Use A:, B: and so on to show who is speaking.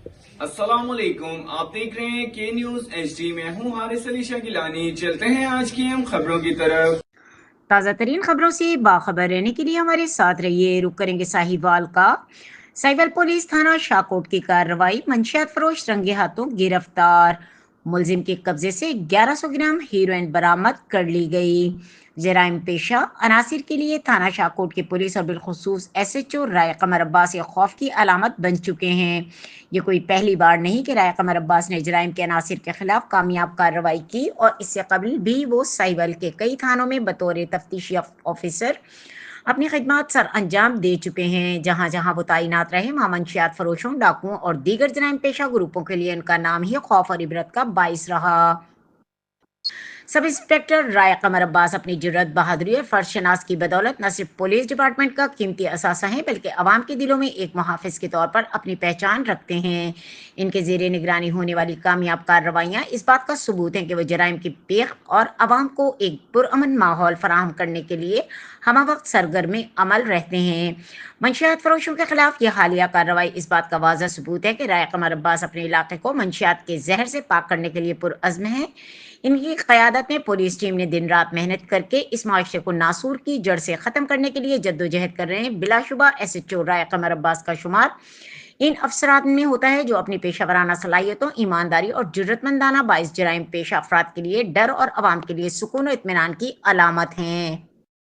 A: अस्सलामुअलैकुम, आप देख रहे हैं के न्यूज HD। में हूँ हारिस अली शाह गिलानी। चलते हैं आज की हम खबरों की तरफ।
B: ताज़ा तरीन खबरों से बाखबर रहने के लिए हमारे साथ रहिए। रुक करेंगे साहिवाल का। साहिवाल पुलिस थाना शाहकोट की कार्रवाई, मंशियात फरोश रंगे हाथों गिरफ्तार। मुलजिम के कब्जे से 1100 ग्राम हीरोइन बरामद कर ली गई। जराइम पेशा अनासिर के लिए थाना शाहकोट की पुलिस और बिलखुसूस SHO राय कमर अब्बास ये खौफ की अलामत बन चुके हैं। ये कोई पहली बार नहीं कि राय कमर अब्बास ने जराइम के अनासिर के खिलाफ कामयाब कार्रवाई की, और इससे कबल भी वो साहिवाल के कई थानों में बतौर तफ्तीशी ऑफिसर अपनी खिदमत सर अंजाम दे चुके हैं। जहां जहां वो तैनात रहे वहां मंशियात फरोशों, डाकुओं और दीगर जराइम पेशा ग्रुपों के लिए उनका नाम ही खौफ और इबरत का बाइस रहा। सब इंस्पेक्टर राय कमर अब्बास अपनी जुर्रत, बहादुरी और फर्शनास की बदौलत न सिर्फ पुलिस डिपार्टमेंट का कीमती असासा है, बल्कि अवाम के दिलों में एक मुहाफिज के तौर पर अपनी पहचान रखते हैं। इनके जेर निगरानी होने वाली कामयाब कार्रवाइयाँ इस बात का सबूत हैं कि वो जराइम की पेख और अवाम को एक पुरअमन माहौल फराहम करने के लिए हम वक्त सरगर्म अमल रहते हैं। मंशियात फरोशों के खिलाफ ये हालिया कार्रवाई इस बात का वाज़ह सबूत है कि राय कमर अब्बास अपने इलाके को मंशियात के जहर से पाक करने के लिए पुरअज़्म है। इनकी क़यादत में पुलिस टीम ने दिन रात मेहनत करके इस माशरे को नासूर की जड़ से ख़त्म करने के लिए जद्दोजहद कर रहे हैं। बिलाशुबा SHO राय कमर अब्बास का शुमार इन अफसरात में होता है जो अपनी पेशा वराना सलाहियतों, ईमानदारी और जुर्रतमंदाना बाइस जराइम पेशा अफराद के लिए डर और अवाम के लिए सुकून और इत्मीनान की अलामत हैं।